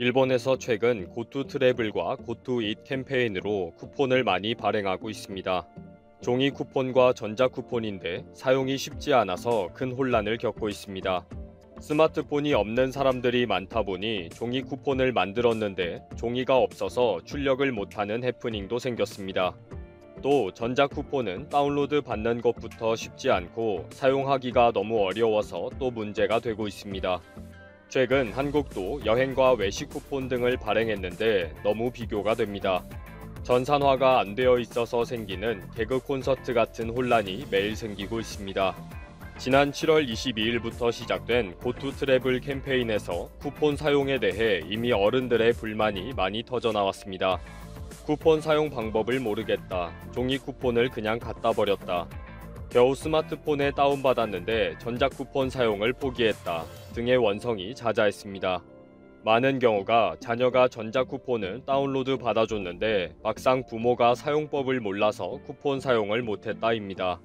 일본에서 최근 고투 트래블과 고투 잇 캠페인으로 쿠폰을 많이 발행하고 있습니다. 종이 쿠폰과 전자 쿠폰인데 사용이 쉽지 않아서 큰 혼란을 겪고 있습니다. 스마트폰이 없는 사람들이 많다 보니 종이 쿠폰을 만들었는데 종이가 없어서 출력을 못하는 해프닝도 생겼습니다. 또 전자 쿠폰은 다운로드 받는 것부터 쉽지 않고 사용하기가 너무 어려워서 또 문제가 되고 있습니다. 최근 한국도 여행과 외식 쿠폰 등을 발행했는데 너무 비교가 됩니다. 전산화가 안 되어 있어서 생기는 개그 콘서트 같은 혼란이 매일 생기고 있습니다. 지난 7월 22일부터 시작된 고투 트래블 캠페인에서 쿠폰 사용에 대해 이미 어른들의 불만이 많이 터져 나왔습니다. 쿠폰 사용 방법을 모르겠다. 종이 쿠폰을 그냥 갖다 버렸다. 겨우 스마트폰에 다운받았는데 전자 쿠폰 사용을 포기했다. 등의 원성이 자자했습니다. 많은 경우가 자녀가 전자 쿠폰을 다운로드 받아줬는데 막상 부모가 사용법을 몰라서 쿠폰 사용을 못했다입니다.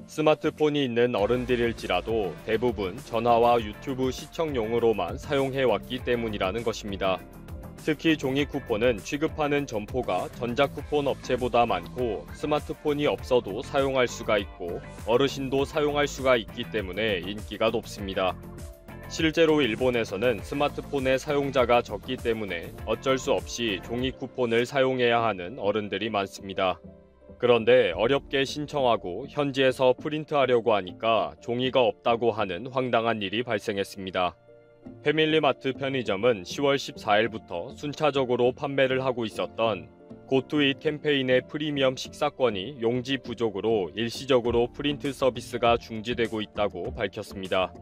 스마트폰이 있는 어른들일지라도 대부분 전화와 유튜브 시청용으로만 사용해왔기 때문이라는 것입니다. 특히 종이 쿠폰은 취급하는 점포가 전자 쿠폰 업체보다 많고 스마트폰이 없어도 사용할 수가 있고 어르신도 사용할 수가 있기 때문에 인기가 높습니다. 실제로 일본에서는 스마트폰의 사용자가 적기 때문에 어쩔 수 없이 종이 쿠폰을 사용해야 하는 어른들이 많습니다. 그런데 어렵게 신청하고 현지에서 프린트하려고 하니까 종이가 없다고 하는 황당한 일이 발생했습니다. 패밀리마트 편의점은 10월 14일부터 순차적으로 판매를 하고 있었던 고투잇 캠페인의 프리미엄 식사권이 용지 부족으로 일시적으로 프린트 서비스가 중지되고 있다고 밝혔습니다.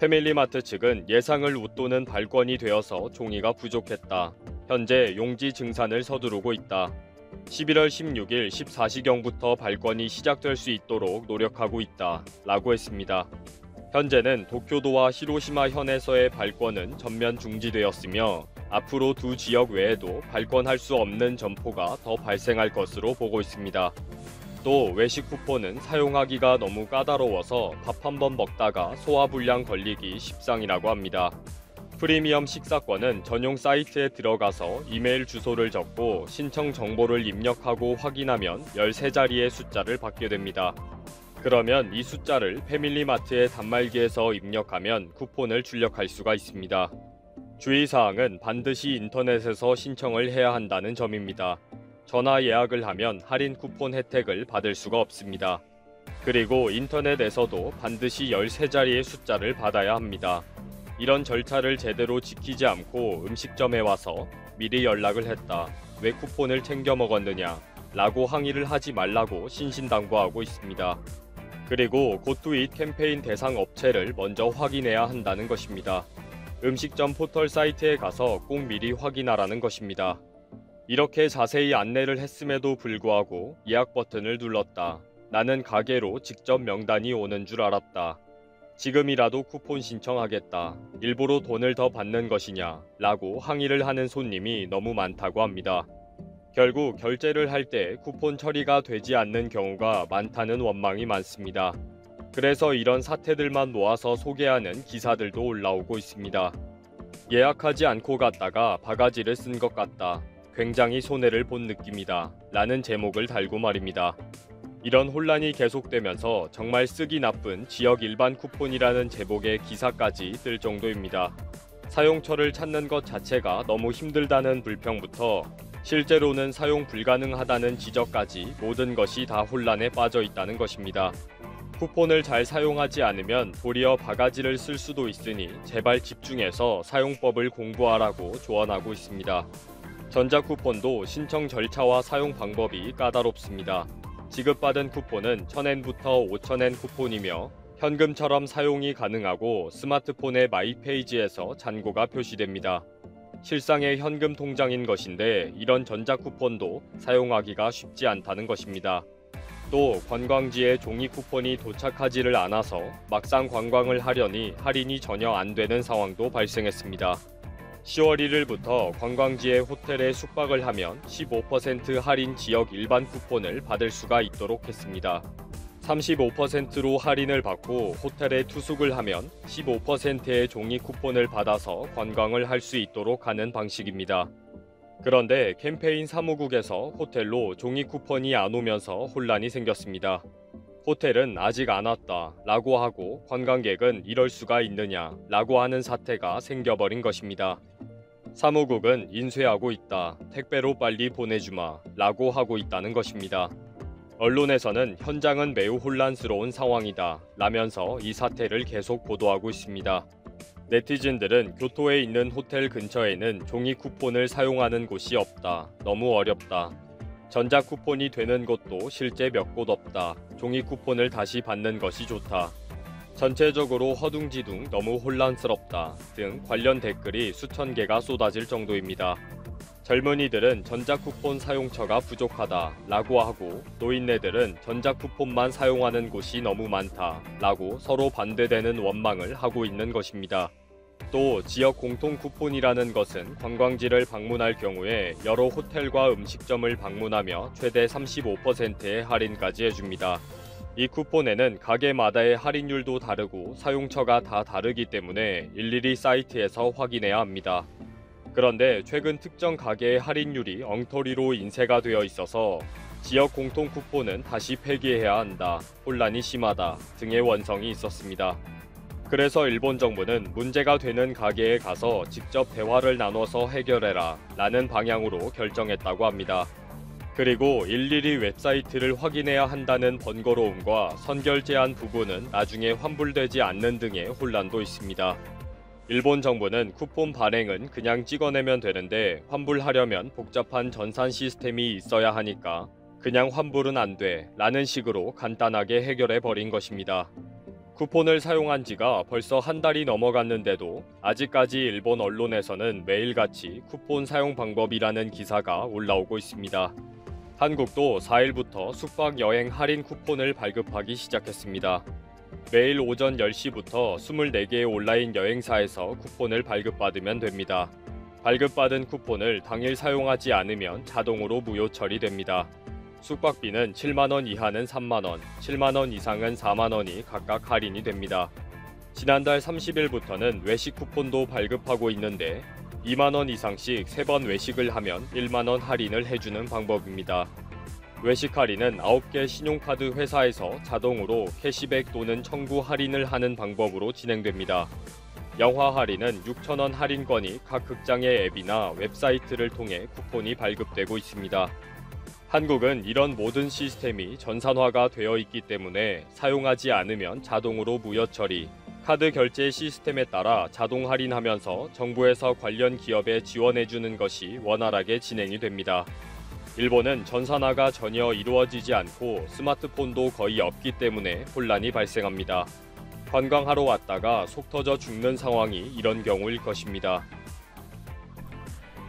패밀리마트 측은 예상을 웃도는 발권이 되어서 종이가 부족했다. 현재 용지 증산을 서두르고 있다. 11월 16일 14시경부터 발권이 시작될 수 있도록 노력하고 있다. 라고 했습니다. 현재는 도쿄도와 히로시마 현에서의 발권은 전면 중지되었으며 앞으로 두 지역 외에도 발권할 수 없는 점포가 더 발생할 것으로 보고 있습니다. 또 외식 쿠폰은 사용하기가 너무 까다로워서 밥 한 번 먹다가 소화불량 걸리기 십상이라고 합니다. 프리미엄 식사권은 전용 사이트에 들어가서 이메일 주소를 적고 신청 정보를 입력하고 확인하면 13자리의 숫자를 받게 됩니다. 그러면 이 숫자를 패밀리마트의 단말기에서 입력하면 쿠폰을 출력할 수가 있습니다. 주의사항은 반드시 인터넷에서 신청을 해야 한다는 점입니다. 전화 예약을 하면 할인 쿠폰 혜택을 받을 수가 없습니다. 그리고 인터넷에서도 반드시 13자리의 숫자를 받아야 합니다. 이런 절차를 제대로 지키지 않고 음식점에 와서 미리 연락을 했다. 왜 쿠폰을 챙겨 먹었느냐? 라고 항의를 하지 말라고 신신당부하고 있습니다. 그리고 고투잇 캠페인 대상 업체를 먼저 확인해야 한다는 것입니다. 음식점 포털 사이트에 가서 꼭 미리 확인하라는 것입니다. 이렇게 자세히 안내를 했음에도 불구하고 예약 버튼을 눌렀다. 나는 가게로 직접 명단이 오는 줄 알았다. 지금이라도 쿠폰 신청하겠다. 일부러 돈을 더 받는 것이냐? 라고 항의를 하는 손님이 너무 많다고 합니다. 결국 결제를 할 때 쿠폰 처리가 되지 않는 경우가 많다는 원망이 많습니다. 그래서 이런 사태들만 모아서 소개하는 기사들도 올라오고 있습니다. 예약하지 않고 갔다가 바가지를 쓴 것 같다. 굉장히 손해를 본 느낌이다. 라는 제목을 달고 말입니다. 이런 혼란이 계속되면서 정말 쓰기 나쁜 지역 일반 쿠폰이라는 제목의 기사까지 뜰 정도입니다. 사용처를 찾는 것 자체가 너무 힘들다는 불평부터 실제로는 사용 불가능하다는 지적까지 모든 것이 다 혼란에 빠져 있다는 것입니다. 쿠폰을 잘 사용하지 않으면 도리어 바가지를 쓸 수도 있으니 제발 집중해서 사용법을 공부하라고 조언하고 있습니다. 전자 쿠폰도 신청 절차와 사용 방법이 까다롭습니다. 지급받은 쿠폰은 1000엔부터 5000엔 쿠폰이며 현금처럼 사용이 가능하고 스마트폰의 마이 페이지에서 잔고가 표시됩니다. 실상의 현금 통장인 것인데 이런 전자 쿠폰도 사용하기가 쉽지 않다는 것입니다. 또 관광지에 종이 쿠폰이 도착하지를 않아서 막상 관광을 하려니 할인이 전혀 안 되는 상황도 발생했습니다. 10월 1일부터 관광지의 호텔에 숙박을 하면 15% 할인 지역 일반 쿠폰을 받을 수가 있도록 했습니다. 35%로 할인을 받고 호텔에 투숙을 하면 15%의 종이 쿠폰을 받아서 관광을 할 수 있도록 하는 방식입니다. 그런데 캠페인 사무국에서 호텔로 종이 쿠폰이 안 오면서 혼란이 생겼습니다. 호텔은 아직 안 왔다 라고 하고 관광객은 이럴 수가 있느냐 라고 하는 사태가 생겨버린 것입니다. 사무국은 인쇄하고 있다, 택배로 빨리 보내주마 라고 하고 있다는 것입니다. 언론에서는 현장은 매우 혼란스러운 상황이다 라면서 이 사태를 계속 보도하고 있습니다. 네티즌들은 교토에 있는 호텔 근처에는 종이 쿠폰을 사용하는 곳이 없다, 너무 어렵다, 전자 쿠폰이 되는 곳도 실제 몇 곳 없다, 종이 쿠폰을 다시 받는 것이 좋다, 전체적으로 허둥지둥 너무 혼란스럽다 등 관련 댓글이 수천 개가 쏟아질 정도입니다. 젊은이들은 전자쿠폰 사용처가 부족하다 라고 하고 노인네들은 전자쿠폰만 사용하는 곳이 너무 많다 라고 서로 반대되는 원망을 하고 있는 것입니다. 또 지역 공통 쿠폰이라는 것은 관광지를 방문할 경우에 여러 호텔과 음식점을 방문하며 최대 35%의 할인까지 해줍니다. 이 쿠폰에는 가게마다의 할인율도 다르고 사용처가 다 다르기 때문에 일일이 사이트에서 확인해야 합니다. 그런데 최근 특정 가게의 할인율이 엉터리로 인쇄가 되어 있어서 지역 공통 쿠폰은 다시 폐기해야 한다, 혼란이 심하다 등의 원성이 있었습니다. 그래서 일본 정부는 문제가 되는 가게에 가서 직접 대화를 나눠서 해결해라 라는 방향으로 결정했다고 합니다. 그리고 일일이 웹사이트를 확인해야 한다는 번거로움과 선결 제한 부분은 나중에 환불되지 않는 등의 혼란도 있습니다. 일본 정부는 쿠폰 발행은 그냥 찍어내면 되는데 환불하려면 복잡한 전산 시스템이 있어야 하니까 그냥 환불은 안 돼 라는 식으로 간단하게 해결해 버린 것입니다. 쿠폰을 사용한 지가 벌써 한 달이 넘어갔는데도 아직까지 일본 언론에서는 매일같이 쿠폰 사용 방법이라는 기사가 올라오고 있습니다. 한국도 4일부터 숙박 여행 할인 쿠폰을 발급하기 시작했습니다. 매일 오전 10시부터 24개의 온라인 여행사에서 쿠폰을 발급받으면 됩니다. 발급받은 쿠폰을 당일 사용하지 않으면 자동으로 무효 처리됩니다. 숙박비는 7만원 이하는 3만원, 7만원 이상은 4만원이 각각 할인이 됩니다. 지난달 30일부터는 외식 쿠폰도 발급하고 있는데 2만원 이상씩 3번 외식을 하면 1만원 할인을 해주는 방법입니다. 외식 할인은 9개 신용카드 회사에서 자동으로 캐시백 또는 청구 할인을 하는 방법으로 진행됩니다. 영화 할인은 6,000원 할인권이 각 극장의 앱이나 웹사이트를 통해 쿠폰이 발급되고 있습니다. 한국은 이런 모든 시스템이 전산화가 되어 있기 때문에 사용하지 않으면 자동으로 무효 처리, 카드 결제 시스템에 따라 자동 할인하면서 정부에서 관련 기업에 지원해주는 것이 원활하게 진행이 됩니다. 일본은 전산화가 전혀 이루어지지 않고 스마트폰도 거의 없기 때문에 혼란이 발생합니다. 관광하러 왔다가 속 터져 죽는 상황이 이런 경우일 것입니다.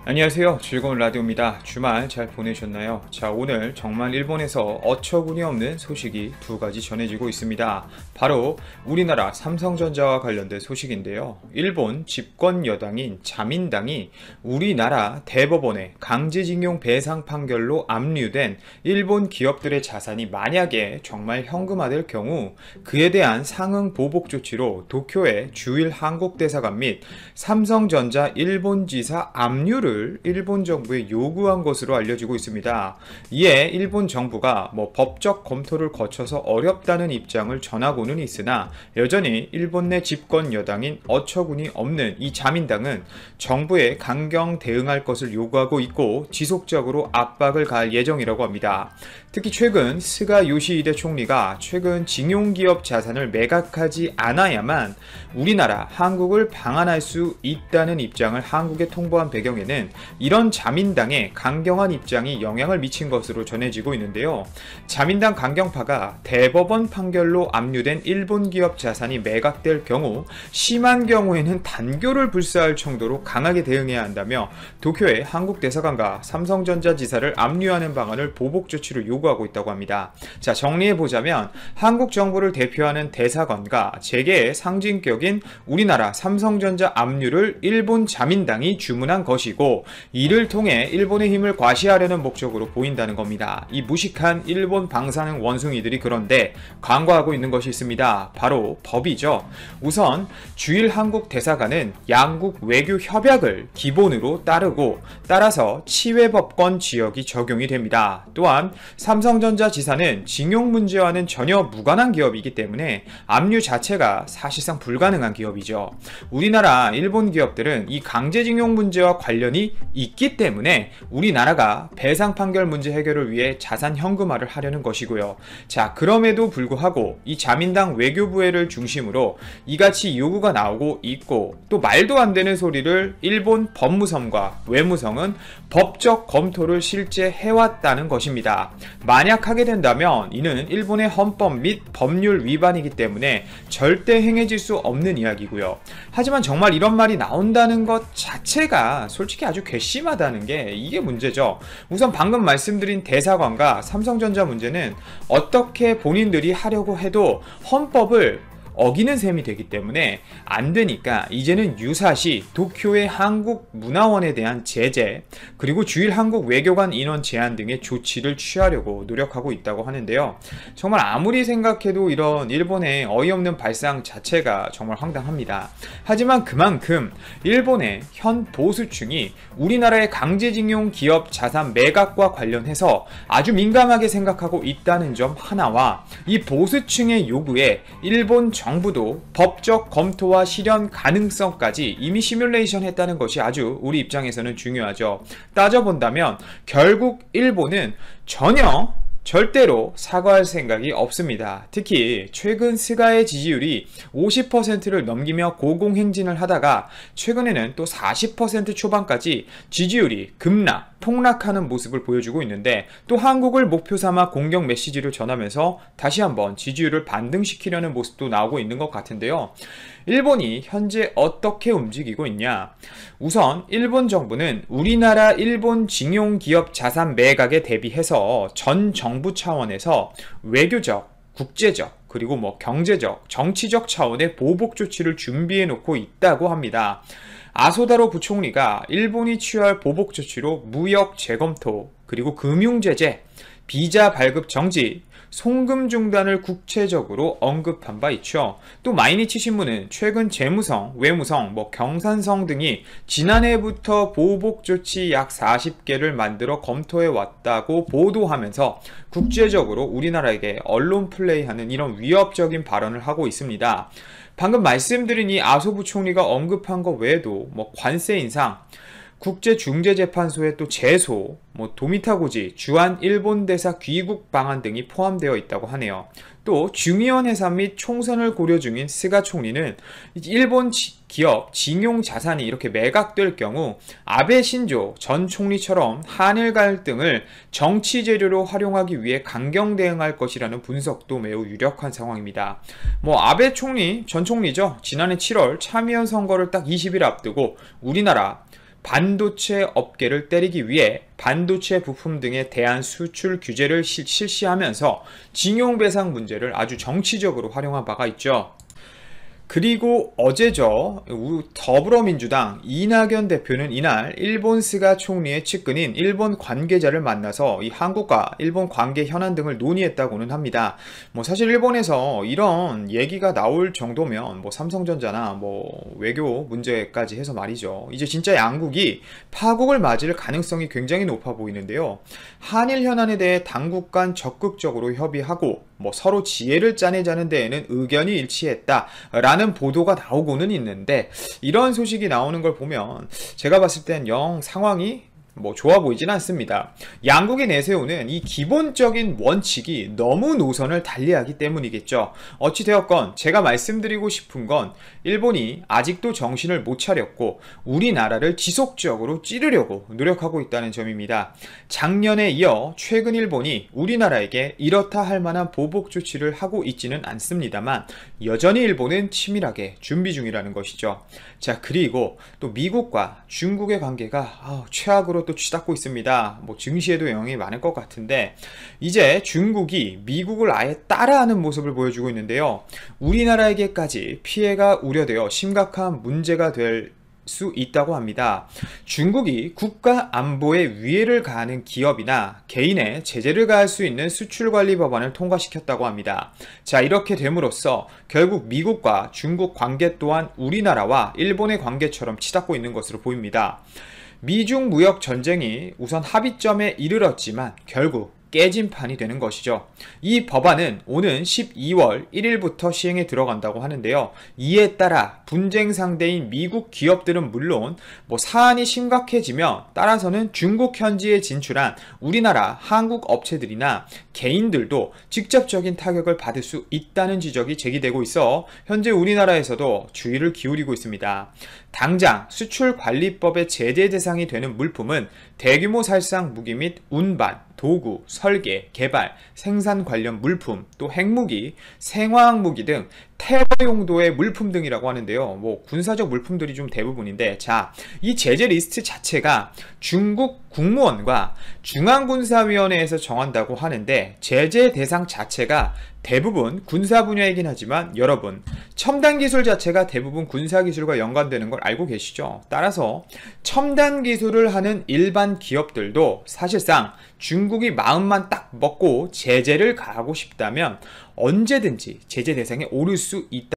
안녕하세요. 즐거운 라디오입니다. 주말 잘 보내셨나요? 자, 오늘 정말 일본에서 어처구니 없는 소식이 두 가지 전해지고 있습니다. 바로 우리나라 삼성전자와 관련된 소식인데요. 일본 집권 여당인 자민당이 우리나라 대법원의 강제징용 배상 판결로 압류된 일본 기업들의 자산이 만약에 정말 현금화될 경우 그에 대한 상응 보복 조치로 도쿄의 주일 한국대사관 및 삼성전자 일본 지사 압류를 일본 정부에 요구한 것으로 알려지고 있습니다. 이에 일본 정부가 법적 검토를 거쳐서 어렵다는 입장을 전하고는 있으나 여전히 일본 내 집권 여당인 어처구니 없는 이 자민당은 정부에 강경 대응할 것을 요구하고 있고 지속적으로 압박을 가할 예정이라고 합니다. 특히 최근 스가 요시히데 총리가 최근 징용기업 자산을 매각하지 않아야만 우리나라, 한국을 방한할 수 있다는 입장을 한국에 통보한 배경에는 이런 자민당의 강경한 입장이 영향을 미친 것으로 전해지고 있는데요. 자민당 강경파가 대법원 판결로 압류된 일본 기업 자산이 매각될 경우 심한 경우에는 단교를 불사할 정도로 강하게 대응해야 한다며 도쿄의 한국대사관과 삼성전자 지사를 압류하는 방안을 보복 조치로 요구하고 있다고 합니다. 자, 정리해보자면 한국 정부를 대표하는 대사관과 재계의 상징격인 우리나라 삼성전자 압류를 일본 자민당이 주문한 것이고 있고 이를 통해 일본의 힘을 과시하려는 목적으로 보인다는 겁니다. 이 무식한 일본 방사능 원숭이들이 그런데 간과하고 있는 것이 있습니다. 바로 법이죠. 우선 주일 한국 대사관은 양국 외교 협약을 기본으로 따라서 치외법권 지역이 적용이 됩니다. 또한 삼성전자 지사는 징용 문제와는 전혀 무관한 기업이기 때문에 압류 자체가 사실상 불가능한 기업이죠. 우리나라 일본 기업들은 이 강제징용 문제와 관련이 있기 때문에 우리나라가 배상 판결 문제 해결을 위해 자산 현금화를 하려는 것이고요. 자, 그럼에도 불구하고 이 자민당 외교부회를 중심으로 이같이 요구가 나오고 있고 또 말도 안 되는 소리를 일본 법무성과 외무성은 법적 검토를 실제 해왔다는 것입니다. 만약 하게 된다면 이는 일본의 헌법 및 법률 위반이기 때문에 절대 행해질 수 없는 이야기고요. 하지만 정말 이런 말이 나온다는 것 자체가 솔직히 아주 괘씸하다는 게 이게 문제죠. 우선 방금 말씀드린 대사관과 삼성전자 문제는 어떻게 본인들이 하려고 해도 헌법을 어기는 셈이 되기 때문에 안 되니까 이제는 유사시 도쿄의 한국문화원에 대한 제재 그리고 주일 한국 외교관 인원 제한 등의 조치를 취하려고 노력하고 있다고 하는데요. 정말 아무리 생각해도 이런 일본의 어이없는 발상 자체가 정말 황당합니다. 하지만 그만큼 일본의 현 보수층이 우리나라의 강제징용 기업 자산 매각과 관련해서 아주 민감하게 생각하고 있다는 점 하나와 이 보수층의 요구에 일본 정부도 법적 검토와 실현 가능성까지 이미 시뮬레이션 했다는 것이 아주 우리 입장에서는 중요하죠. 따져본다면 결국 일본은 절대로 사과할 생각이 없습니다. 특히 최근 스가의 지지율이 50%를 넘기며 고공행진을 하다가 최근에는 또 40% 초반까지 지지율이 폭락하는 모습을 보여주고 있는데 또 한국을 목표 삼아 공격 메시지를 전하면서 다시 한번 지지율을 반등시키려는 모습도 나오고 있는 것 같은데요. 일본이 현재 어떻게 움직이고 있냐? 우선 일본 정부는 우리나라 일본 징용기업 자산 매각에 대비해서 전 정부 차원에서 외교적, 국제적, 그리고 경제적, 정치적 차원의 보복 조치를 준비해 놓고 있다고 합니다. 아소다로 부총리가 일본이 취할 보복 조치로 무역 재검토, 그리고 금융 제재, 비자 발급 정지, 송금 중단을 구체적으로 언급한 바 있죠. 또 마이니치 신문은 최근 재무성, 외무성, 경산성 등이 지난해부터 보복 조치 약 40개를 만들어 검토해 왔다고 보도하면서 국제적으로 우리나라에게 언론 플레이하는 이런 위협적인 발언을 하고 있습니다. 방금 말씀드린 이 아소 부총리가 언급한 것 외에도 관세 인상, 국제중재재판소의 또 제소, 도미타고지, 주한 일본 대사 귀국 방안 등이 포함되어 있다고 하네요. 또 중의원 해산 및 총선을 고려 중인 스가 총리는 일본 기업 징용 자산이 이렇게 매각될 경우 아베 신조 전 총리처럼 한일 갈등을 정치 재료로 활용하기 위해 강경 대응할 것이라는 분석도 매우 유력한 상황입니다. 아베 총리, 전 총리죠. 지난해 7월 참의원 선거를 딱 20일 앞두고 우리나라 반도체 업계를 때리기 위해 반도체 부품 등의 대한 수출 규제를 실시하면서 징용배상 문제를 아주 정치적으로 활용한 바가 있죠. 그리고 어제죠. 더불어민주당 이낙연 대표는 이날 일본 스가 총리의 측근인 일본 관계자를 만나서 이 한국과 일본 관계 현안 등을 논의했다고는 합니다. 사실 일본에서 이런 얘기가 나올 정도면 삼성전자나 외교 문제까지 해서 말이죠. 이제 진짜 양국이 파국을 맞을 가능성이 굉장히 높아 보이는데요. 한일 현안에 대해 당국 간 적극적으로 협의하고 서로 지혜를 짜내자는 데에는 의견이 일치했다라는 보도가 나오고는 있는데 이런 소식이 나오는 걸 보면 제가 봤을 땐 영 상황이 좋아 보이진 않습니다. 양국이 내세우는 이 기본적인 원칙이 너무 노선을 달리하기 때문이겠죠. 어찌되었건 제가 말씀드리고 싶은 건 일본이 아직도 정신을 못 차렸고 우리나라를 지속적으로 찌르려고 노력하고 있다는 점입니다. 작년에 이어 최근 일본이 우리나라에게 이렇다 할 만한 보복 조치를 하고 있지는 않습니다만 여전히 일본은 치밀하게 준비 중이라는 것이죠. 자, 그리고 또 미국과 중국의 관계가 최악으로 또 치닫고 있습니다. 증시에도 영향이 많을 것 같은데 이제 중국이 미국을 아예 따라하는 모습을 보여주고 있는데요. 우리나라에게까지 피해가 우려되어 심각한 문제가 될 수 있다고 합니다. 중국이 국가 안보에 위해를 가하는 기업이나 개인에 제재를 가할 수 있는 수출관리 법안을 통과시켰다고 합니다. 자, 이렇게 됨으로써 결국 미국과 중국 관계 또한 우리나라와 일본의 관계처럼 치닫고 있는 것으로 보입니다. 미중 무역 전쟁이 우선 합의점에 이르렀지만 결국 깨진 판이 되는 것이죠. 이 법안은 오는 12월 1일부터 시행에 들어간다고 하는데요. 이에 따라 분쟁 상대인 미국 기업들은 물론 사안이 심각해지면 따라서는 중국 현지에 진출한 우리나라 한국 업체들이나 개인들도 직접적인 타격을 받을 수 있다는 지적이 제기되고 있어 현재 우리나라에서도 주의를 기울이고 있습니다. 당장 수출관리법의 제재 대상이 되는 물품은 대규모 살상 무기 및 운반, 도구, 설계, 개발, 생산 관련 물품, 또 핵무기, 생화학 무기 등 테러 용도의 물품 등이라고 하는데요. 군사적 물품들이 좀 대부분인데, 자, 이 제재 리스트 자체가 중국 국무원과 중앙군사위원회에서 정한다고 하는데, 제재 대상 자체가 대부분 군사 분야이긴 하지만 여러분, 첨단 기술 자체가 대부분 군사 기술과 연관되는 걸 알고 계시죠? 따라서 첨단 기술을 하는 일반 기업들도 사실상 중국이 마음만 딱 먹고 제재를 가하고 싶다면 언제든지 제재 대상에 오를 수 있다.